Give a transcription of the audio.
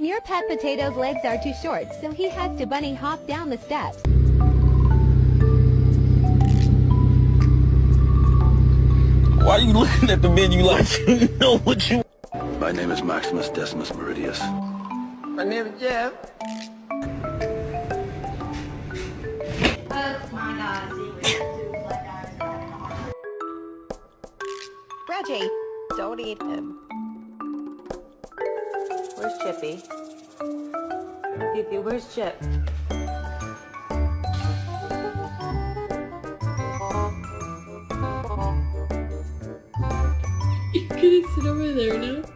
Your pet potato's legs are too short, so he has to bunny hop down the steps. Why are you looking at the menu like you know what you... My name is Maximus Decimus Meridius. My name is Jeff. Oh my god, Reggie, don't eat him. Where's Chippy? Chippy, where's Chip? You couldn't sit over there now?